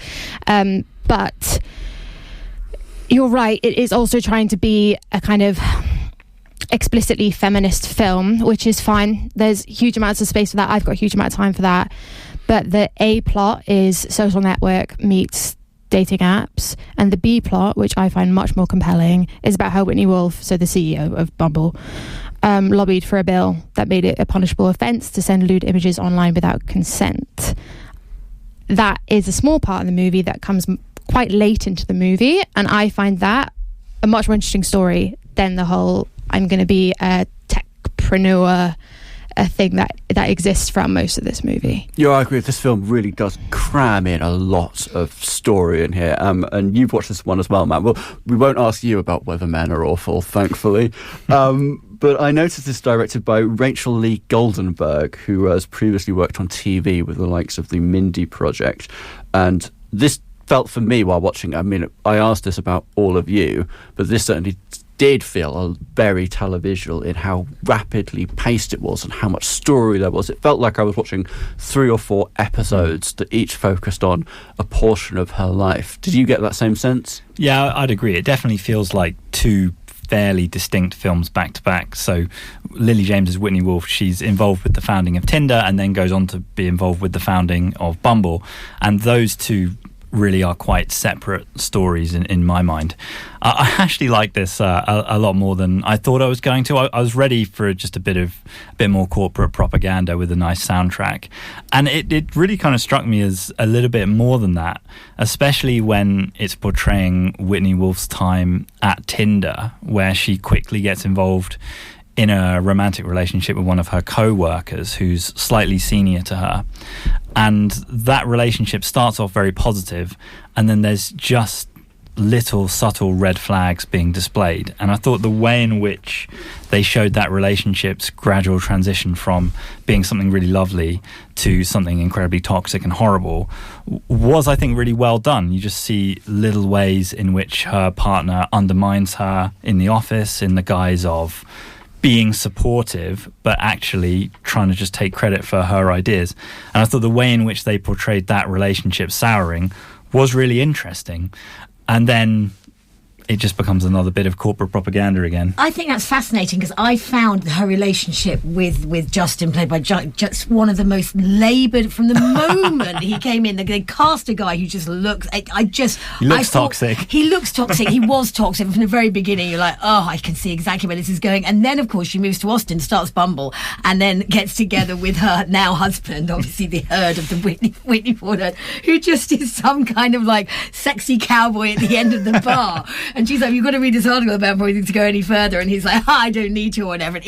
but you're right, it is also trying to be a kind of explicitly feminist film, which is fine. There's huge amounts of space for that. I've got a huge amount of time for that. But the A plot is social network meets dating apps, and the B plot, which I find much more compelling, is about how Whitney Wolf, so the CEO of Bumble, lobbied for a bill that made it a punishable offence to send lewd images online without consent. That is a small part of the movie that comes quite late into the movie, and I find that a much more interesting story than the whole I'm going to be a techpreneur thing that exists from most of this movie. Yeah, I agree. This film really does cram in a lot of story in here, and you've watched this one as well, Matt. Well, we won't ask you about whether men are awful, thankfully. But I noticed this directed by Rachel Lee Goldenberg, who has previously worked on TV with the likes of the Mindy Project, and this felt for me while watching, I mean, I asked this about all of you, but this certainly did feel very televisual in how rapidly paced it was and how much story there was. It felt like I was watching 3 or 4 episodes that each focused on a portion of her life. Did you get that same sense? Yeah, I'd agree. It definitely feels like 2 fairly distinct films back to back. So Lily James as Whitney Wolf, she's involved with the founding of Tinder and then goes on to be involved with the founding of Bumble. And those 2 really are quite separate stories in my mind. I actually like this a lot more than I thought I was going to. I was ready for just a bit more corporate propaganda with a nice soundtrack, and it really kind of struck me as a little bit more than that, especially when it's portraying Whitney Wolf's time at Tinder, where she quickly gets involved in a romantic relationship with one of her co-workers who's slightly senior to her. And that relationship starts off very positive, and then there's just little subtle red flags being displayed. And I thought the way in which they showed that relationship's gradual transition from being something really lovely to something incredibly toxic and horrible was, I think, really well done. You just see little ways in which her partner undermines her in the office in the guise of being supportive, but actually trying to just take credit for her ideas. And I thought the way in which they portrayed that relationship souring was really interesting. And then it just becomes another bit of corporate propaganda again. I think that's fascinating, because I found her relationship with Justin, played by just one of the most laboured from the moment he came in. They cast a guy who just looks... He looks toxic. He looks toxic. He was toxic from the very beginning. You're like, oh, I can see exactly where this is going. And then, of course, she moves to Austin, starts Bumble, and then gets together with her now husband, obviously the herd of the Whitney Ford herd, who just is some kind of like sexy cowboy at the end of the bar. And she's like, you've got to read this article about before you to go any further. And he's like, I don't need to, or whatever.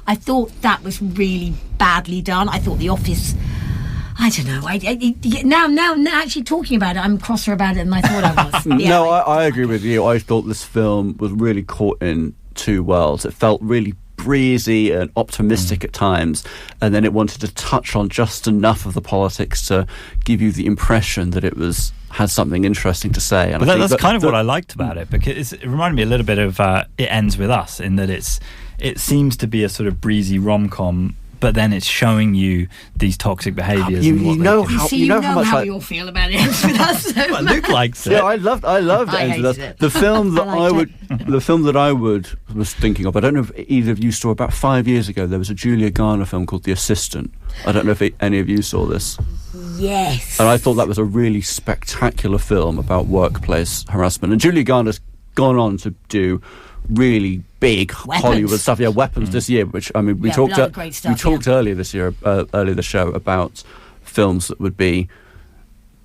I thought that was really badly done. I thought The Office I don't know. Now, actually talking about it, I'm crosser about it than I thought I was. Yeah. No, I agree with you. I thought this film was really caught in two worlds. It felt really breezy and optimistic at times, and then it wanted to touch on just enough of the politics to give you the impression that it had something interesting to say. And that's kind of what I liked about it, because it reminded me a little bit of It Ends With Us, in that it seems to be a sort of breezy rom-com, but then it's showing you these toxic behaviours. You know how we all feel about It Ends With Us. So well, Luke likes it. Yeah, I loved It Ends With Us. The film that I was thinking of, I don't know if either of you saw, about 5 years ago, there was a Julia Garner film called The Assistant. I don't know if any of you saw this. Yes. And I thought that was a really spectacular film about workplace harassment. And Julia Garner's gone on to do really big Hollywood stuff. Yeah, Weapons this year, which, I mean, we talked earlier this year, earlier the show, about films that would be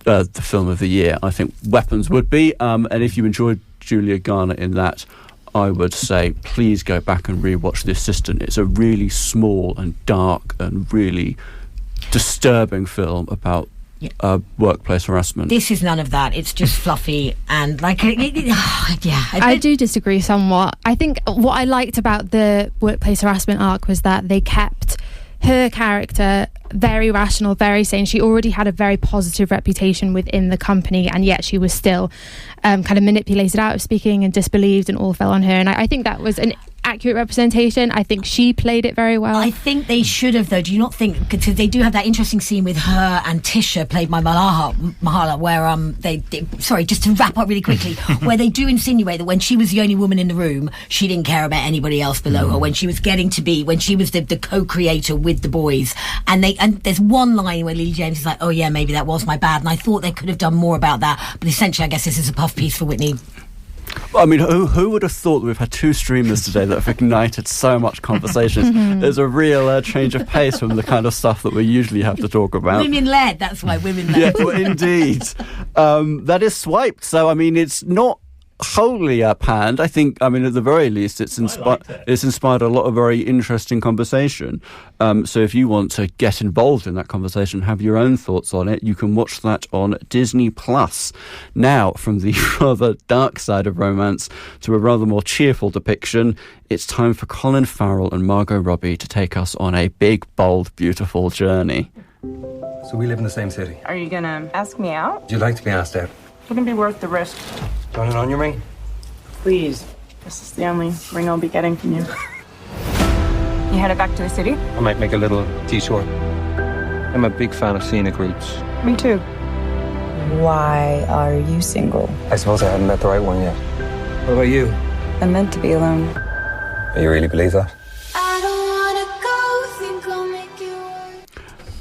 the film of the year. I think Weapons would be, and if you enjoyed Julia Garner in that, I would say please go back and rewatch The Assistant. It's a really small and dark and really disturbing film about workplace harassment. This is none of that. It's just fluffy and I do disagree somewhat. I think what I liked about the workplace harassment arc was that they kept her character very rational, very sane. She already had a very positive reputation within the company, and yet she was still kind of manipulated out of speaking and disbelieved, and all fell on her. And I think that was an accurate representation. I think she played it very well. I think they should have, though. Do you not think? Because they do have that interesting scene with her and Tisha, played by Mahala, where they sorry, just to wrap up really quickly, where they do insinuate that when she was the only woman in the room, she didn't care about anybody else below her. When she was when she was the co-creator with the boys, and there's one line where Lily James is like, "Oh yeah, maybe that was my bad," and I thought they could have done more about that. But essentially, I guess this is a puff piece for Whitney. I mean, who would have thought that we've had two streamers today that have ignited so much conversations? There's a real change of pace from the kind of stuff that we usually have to talk about. Women-led, that's why women-led. Yeah, well, indeed. That is Swiped, so, I mean, it's not wholly panned. I think, I mean, at the very least, it's inspired a lot of very interesting conversation. So if you want to get involved in that conversation, have your own thoughts on it, you can watch that on Disney+. Now, from the rather dark side of romance to a rather more cheerful depiction, it's time for Colin Farrell and Margot Robbie to take us on a big, bold, beautiful journey. So we live in the same city. Are you gonna ask me out? Would you like to be asked out? Wouldn't be worth the risk. Do you want it on your ring? Please. This is the only ring I'll be getting from you. You headed back to the city? I might make a little detour. I'm a big fan of scenic routes. Me too. Why are you single? I suppose I haven't met the right one yet. What about you? I'm meant to be alone. You really believe that?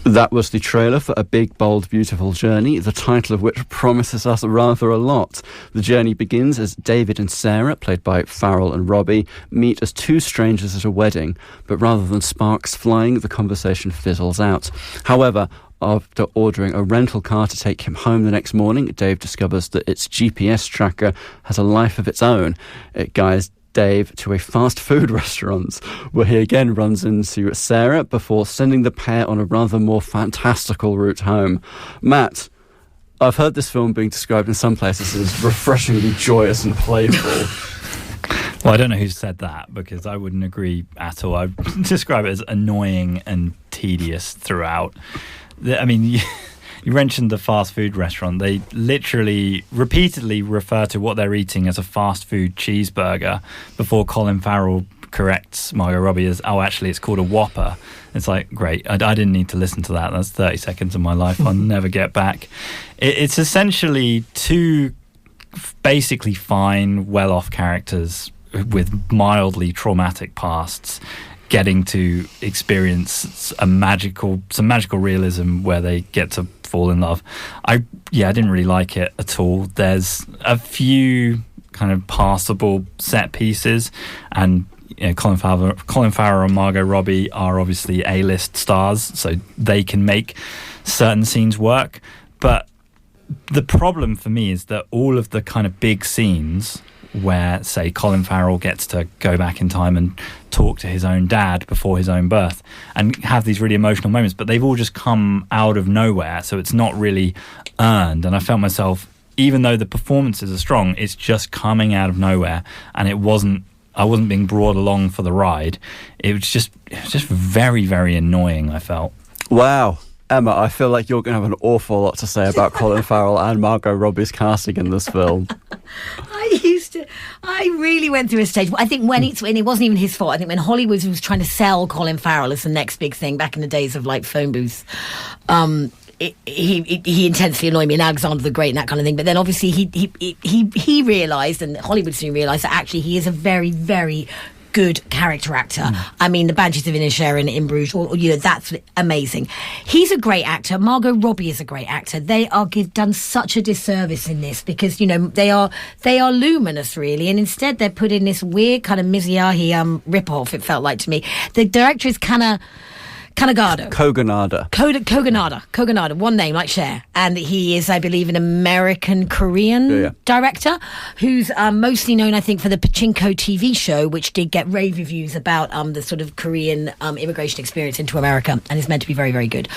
That was the trailer for A Big, Bold, Beautiful Journey, the title of which promises us rather a lot. The journey begins as David and Sarah, played by Farrell and Robbie, meet as two strangers at a wedding, but rather than sparks flying, the conversation fizzles out. However, after ordering a rental car to take him home the next morning, Dave discovers that its GPS tracker has a life of its own. It guides Dave to a fast food restaurant where he again runs into Sarah before sending the pair on a rather more fantastical route home. Matt, I've heard this film being described in some places as refreshingly joyous and playful. Well, I don't know who said that, because I wouldn't agree at all. I would describe it as annoying and tedious throughout. I mean, you mentioned the fast food restaurant. They literally repeatedly refer to what they're eating as a fast food cheeseburger before Colin Farrell corrects Margot Robbie as, oh, actually, it's called a Whopper. It's like, great, I didn't need to listen to that. That's 30 seconds of my life I'll never get back. It's essentially two basically fine, well-off characters with mildly traumatic pasts getting to experience some magical realism where they get to fall in love. I didn't really like it at all. There's a few kind of passable set pieces, and Colin Farrell and Margot Robbie are obviously A-list stars, so they can make certain scenes work. But the problem for me is that all of the kind of big scenes where, say, Colin Farrell gets to go back in time and talk to his own dad before his own birth and have these really emotional moments, but they've all just come out of nowhere, so it's not really earned. And I felt myself, even though the performances are strong, it's just coming out of nowhere, and I wasn't being brought along for the ride. It was just very, very annoying, I felt. Wow. Emma, I feel like you're going to have an awful lot to say about Colin Farrell and Margot Robbie's casting in this film. I really went through a stage. I think when it wasn't even his fault. I think when Hollywood was trying to sell Colin Farrell as the next big thing back in the days of like phone booths, he intensely annoyed me, and Alexander the Great and that kind of thing. But then obviously he realised, and Hollywood soon realised, that actually he is a very, very good character actor. I mean, the Banshees of Inisherin in Bruges, that's amazing. He's a great actor. Margot Robbie is a great actor. They are done such a disservice in this because, they are luminous, really, and instead they're put in this weird kind of Miyazaki rip-off, it felt like to me. The director is Kogonada, one name like Cher, and he is, I believe, an American-Korean director who's mostly known, I think, for the Pachinko TV show, which did get rave reviews about the sort of Korean immigration experience into America, and is meant to be very, very good.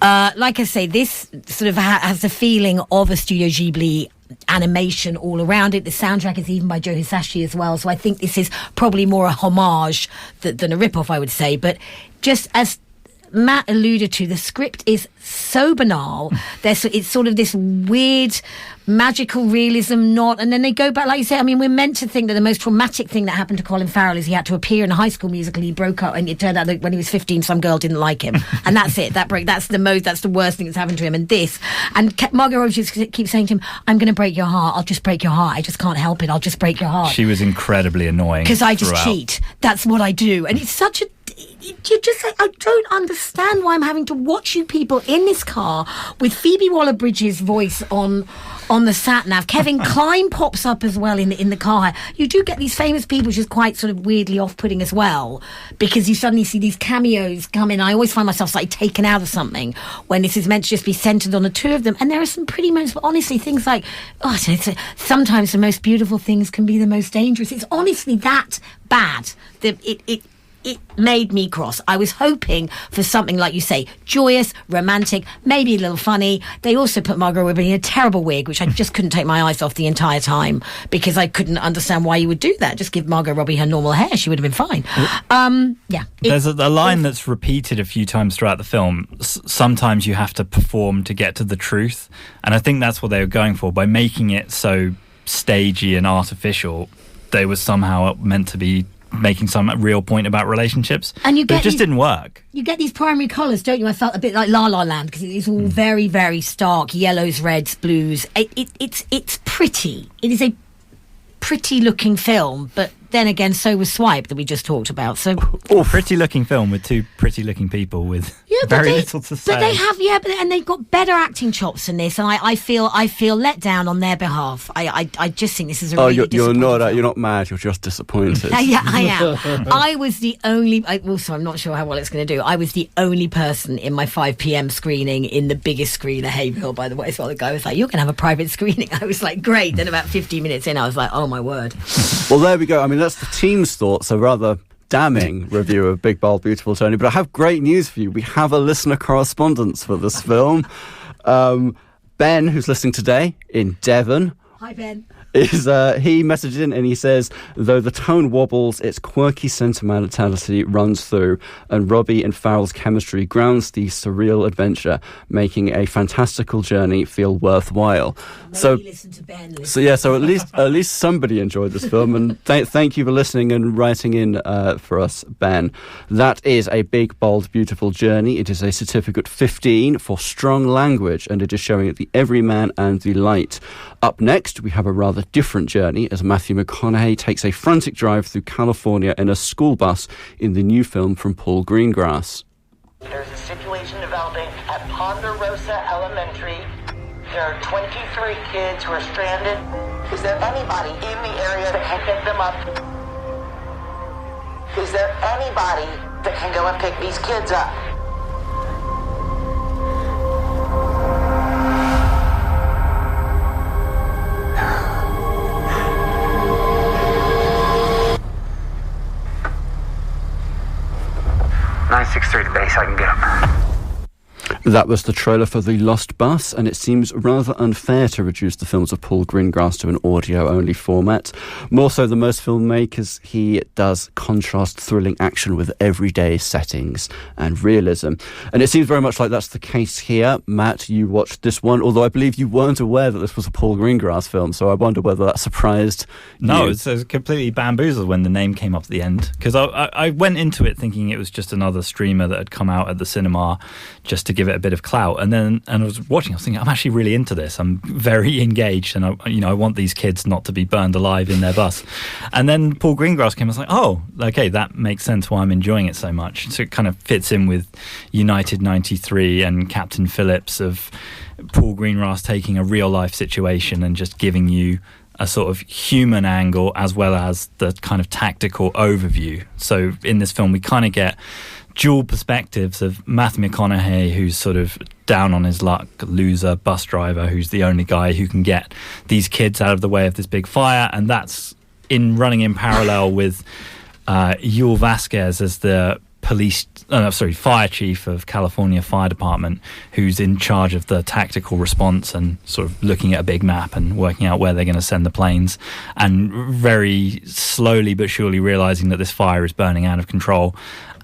Like I say, this sort of has the feeling of a Studio Ghibli animation all around it. The soundtrack is even by Joe Hisaishi as well, so I think this is probably more a homage than a rip-off, I would say. But just as Matt alluded to, the script is so banal. It's sort of this weird magical realism and then they go back, like you say. I mean, we're meant to think that the most traumatic thing that happened to Colin Farrell is he had to appear in a High School Musical. He broke up, and it turned out that when he was 15 some girl didn't like him, and that's it. That's the worst thing that's happened to him. And Margot Robbie just keeps saying to him, I'm going to break your heart, I'll just break your heart, I just can't help it, I'll just break your heart. She was incredibly annoying because I just cheat, that's what I do. And it's such a you're just like, I don't understand why I'm having to watch you people in this car with Phoebe Waller-Bridge's voice on the sat-nav. Kevin Kline pops up as well in the car. You do get these famous people, which is quite sort of weirdly off-putting as well, because you suddenly see these cameos come in. I always find myself slightly taken out of something when this is meant to just be centred on the two of them. And there are some pretty moments, but honestly, things like, sometimes the most beautiful things can be the most dangerous. It's honestly that bad. It made me cross. I was hoping for something, like you say, joyous, romantic, maybe a little funny. They also put Margot Robbie in a terrible wig, which I just couldn't take my eyes off the entire time, because I couldn't understand why you would do that. Just give Margot Robbie her normal hair. She would have been fine. There's a line that's repeated a few times throughout the film. Sometimes you have to perform to get to the truth. And I think that's what they were going for. By making it so stagey and artificial, they were somehow meant to be making some real point about relationships, and it just didn't work. You get these primary colours, don't you? I felt a bit like La La Land, because it's all very, very stark yellows, reds, blues. It's pretty. It is a pretty looking film, but then again, so was Swipe, that we just talked about. So, pretty looking film with two pretty looking people with very little to say. But they have, and they've got better acting chops than this, and I feel let down on their behalf. I just think this is a really you're not mad, you're just disappointed. Yeah, I am. I was the only. Also, I'm not sure how well it's going to do. I was the only person in my 5 p.m. screening in the biggest screen at Haverhill, by the way. So the guy was like, "You're going to have a private screening." I was like, "Great." Then about 15 minutes in, I was like, "Oh my word." Well, there we go. I mean, that's the team's thoughts, a rather damning review of Big Bold Beautiful Tony. But I have great news for you. We have a listener correspondence for this film. Ben, who's listening today in Devon. Hi, Ben. He messaged in and he says, though the tone wobbles, its quirky sentimentality runs through, and Robbie and Farrell's chemistry grounds the surreal adventure, making a fantastical journey feel worthwhile. Listen to Ben. So at least somebody enjoyed this film, and thank you for listening and writing in for us, Ben. That is A Big, Bold, Beautiful Journey. It is a certificate 15 for strong language, and it is showing at the Everyman and the Light. Up next, we have a rather different journey as Matthew McConaughey takes a frantic drive through California in a school bus in the new film from Paul Greengrass. There's a situation developing at Ponderosa Elementary. There are 23 kids who are stranded. Is there anybody in the area that can pick them up? Is there anybody that can go and pick these kids up? 6:30 today so I can get them. That was the trailer for The Lost Bus, and it seems rather unfair to reduce the films of Paul Greengrass to an audio-only format. More so than most filmmakers, he does contrast thrilling action with everyday settings and realism. And it seems very much like that's the case here. Matt, you watched this one, although I believe you weren't aware that this was a Paul Greengrass film, so I wonder whether that surprised No, you. it was completely bamboozled when the name came up at the end, because I went into it thinking it was just another streamer that had come out at the cinema just to give it a bit of clout, and I was watching, I was thinking, I'm actually really into this, I'm very engaged, and I want these kids not to be burned alive in their bus. And then Paul Greengrass came, I was like, oh, okay, that makes sense why I'm enjoying it so much. So it kind of fits in with United 93 and Captain Phillips, of Paul Greengrass taking a real life situation and just giving you a sort of human angle as well as the kind of tactical overview. So in this film we kind of get dual perspectives of Matthew McConaughey, who's sort of down on his luck, loser bus driver, who's the only guy who can get these kids out of the way of this big fire, and that's running in parallel with Yul Vasquez as the fire chief of California Fire Department, who's in charge of the tactical response and sort of looking at a big map and working out where they're going to send the planes, and very slowly but surely realizing that this fire is burning out of control,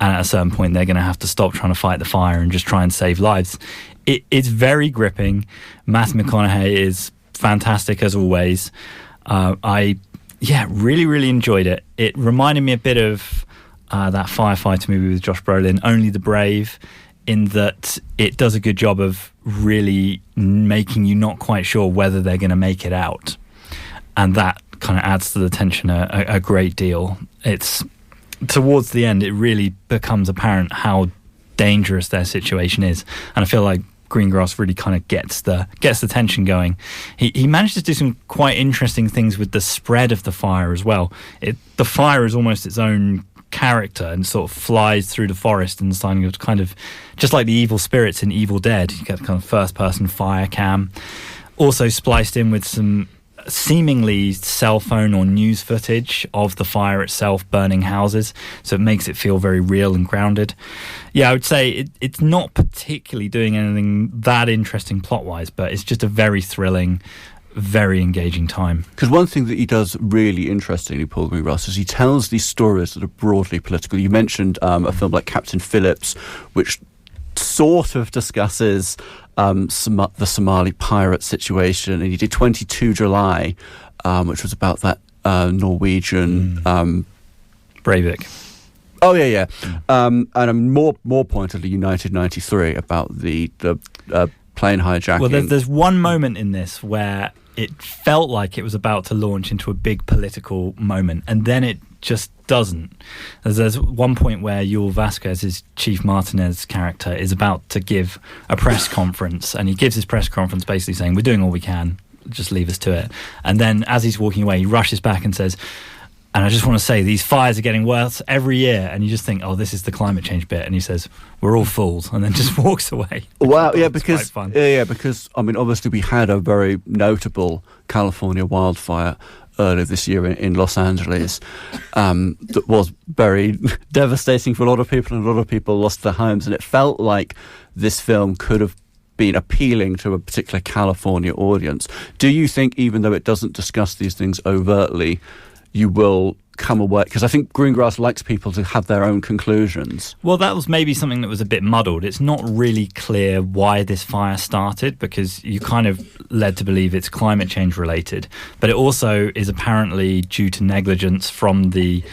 and at a certain point they're going to have to stop trying to fight the fire and just try and save lives. It's very gripping. Matthew McConaughey is fantastic as always. I really, really enjoyed it. It reminded me a bit of that firefighter movie with Josh Brolin, Only the Brave, in that it does a good job of really making you not quite sure whether they're going to make it out, and that kind of adds to the tension a great deal. It's towards the end it really becomes apparent how dangerous their situation is, and I feel like Greengrass really kind of gets the tension going. He managed to do some quite interesting things with the spread of the fire as well. The fire is almost its own character and sort of flies through the forest, and starting to kind of, just like the evil spirits in Evil Dead, you get kind of first person fire cam, also spliced in with some seemingly cell phone or news footage of the fire itself burning houses, so it makes it feel very real and grounded. I would say it's not particularly doing anything that interesting plot wise, but it's just a very thrilling, very engaging time. Because one thing that he does really interestingly, Paul Greengrass, is he tells these stories that are broadly political. You mentioned a film like Captain Phillips, which sort of discusses the Somali pirate situation, and he did 22 July, which was about that Norwegian Breivik. Oh yeah. And more pointedly, United 93, about the plane hijacking. Well, there's one moment in this where it felt like it was about to launch into a big political moment, and then it just doesn't. There's one point where Yul Vasquez's Chief Martinez character is about to give a press conference, and he gives his press conference basically saying, we're doing all we can, just leave us to it. And then as he's walking away, he rushes back and says, and I just want to say, these fires are getting worse every year. And you just think, oh, this is the climate change bit. And he says, we're all fools, and then just walks away. Wow, because I mean, obviously we had a very notable California wildfire earlier this year in Los Angeles that was very devastating for a lot of people, and a lot of people lost their homes. And it felt like this film could have been appealing to a particular California audience. Do you think, even though it doesn't discuss these things overtly, you will come away, because I think Greengrass likes people to have their own conclusions? Well, that was maybe something that was a bit muddled. It's not really clear why this fire started, because you kind of led to believe it's climate change related, but it also is apparently due to negligence from the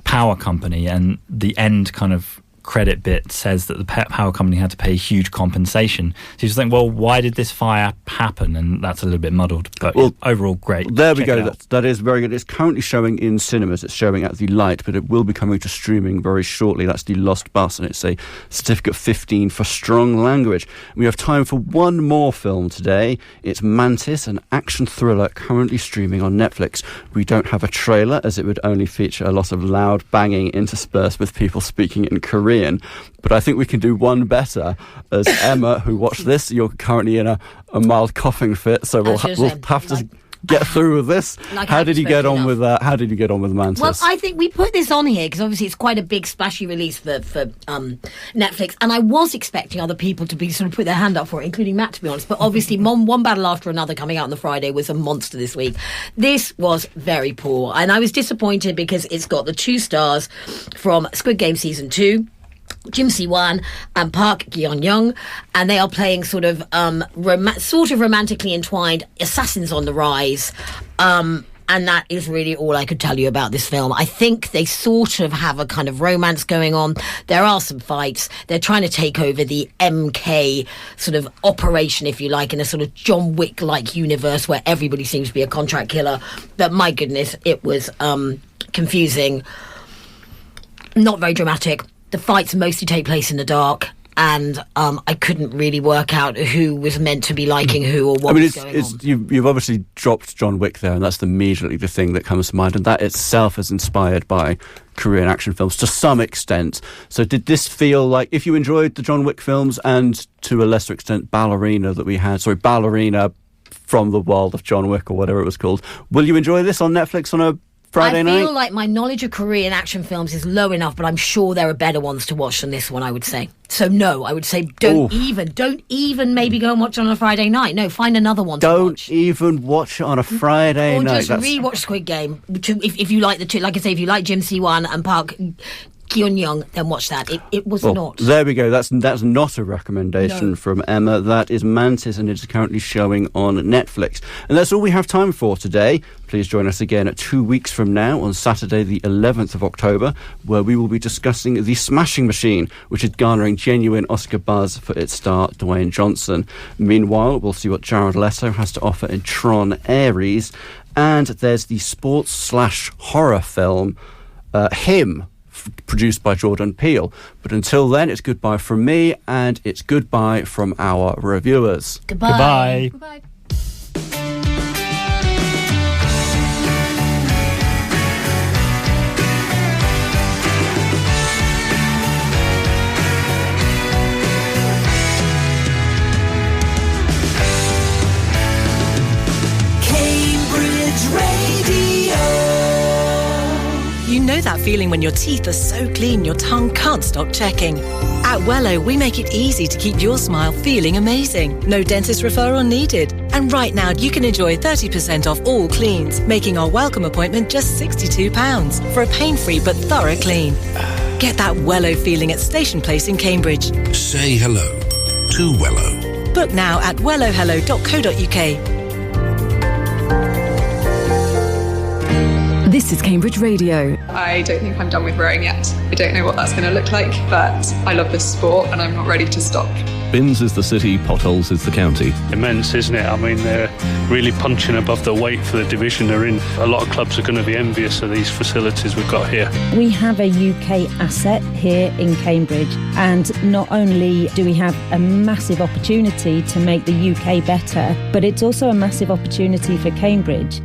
power company, and the end kind of credit bit says that the power company had to pay huge compensation. So you just think, well, why did this fire happen? And that's a little bit muddled, but overall great. There we go. That is very good. It's currently showing in cinemas. It's showing at the Light, but it will be coming to streaming very shortly. That's The Lost Bus, and it's a certificate 15 for strong language. We have time for one more film today. It's Mantis, an action thriller currently streaming on Netflix. We don't have a trailer, as it would only feature a lot of loud banging interspersed with people speaking in Korean. But I think we can do one better. As Emma, who watched this, you're currently in a mild coughing fit, so we'll have to get through with this. How did you get on with How did you get on with Mantis? Well, I think we put this on here because obviously it's quite a big splashy release for Netflix, and I was expecting other people to be sort of put their hand up for it, including Matt, to be honest. But obviously, One Battle After Another coming out on the Friday was a monster this week. This was very poor, and I was disappointed because it's got the 2 stars from Squid Game Season 2. Jim Si-wan and Park Gyeon-young, and they are playing sort of romantically entwined assassins on the rise. And that is really all I could tell you about this film. I think they sort of have a kind of romance going on. There are some fights. They're trying to take over the MK sort of operation, if you like, in a sort of John Wick-like universe where everybody seems to be a contract killer. But my goodness, it was confusing, not very dramatic. The fights mostly take place in the dark, and I couldn't really work out who was meant to be liking who or what was going on. You've obviously dropped John Wick there, and that's immediately the thing that comes to mind, and that itself is inspired by Korean action films to some extent. So did this feel like, if you enjoyed the John Wick films and to a lesser extent Ballerina from the world of John Wick or whatever it was called, will you enjoy this on Netflix on a Friday night? I feel like my knowledge of Korean action films is low enough, but I'm sure there are better ones to watch than this one, I would say. So no, I would say don't even maybe go and watch it on a Friday night. No, find another one to watch. Don't even watch it on a Friday night. Or just rewatch Squid Game if you like the two. Like I say, if you like Jim Si-wan and Park Gyeon-young, then watch that. It was not. There we go. That's not a recommendation from Emma. That is Mantis, and it's currently showing on Netflix. And that's all we have time for today. Please join us again 2 weeks from now on Saturday the 11th of October, where we will be discussing The Smashing Machine, which is garnering genuine Oscar buzz for its star Dwayne Johnson. Meanwhile, we'll see what Jared Leto has to offer in Tron Ares, and there's the sports/horror film Him, produced by Jordan Peele. But until then, it's goodbye from me, and it's goodbye from our reviewers. Goodbye. Goodbye. You know that feeling when your teeth are so clean your tongue can't stop checking. At Wello, we make it easy to keep your smile feeling amazing. No dentist referral needed. And right now, you can enjoy 30% off all cleans, making our welcome appointment just £62 for a pain-free but thorough clean. Get that Wello feeling at Station Place in Cambridge. Say hello to Wello. Book now at wellohello.co.uk. This is Cambridge Radio. I don't think I'm done with rowing yet. I don't know what that's going to look like, but I love this sport and I'm not ready to stop. Bins is the city, potholes is the county. Immense, isn't it? I mean, they're really punching above their weight for the division they're in. A lot of clubs are going to be envious of these facilities we've got here. We have a UK asset here in Cambridge, and not only do we have a massive opportunity to make the UK better, but it's also a massive opportunity for Cambridge.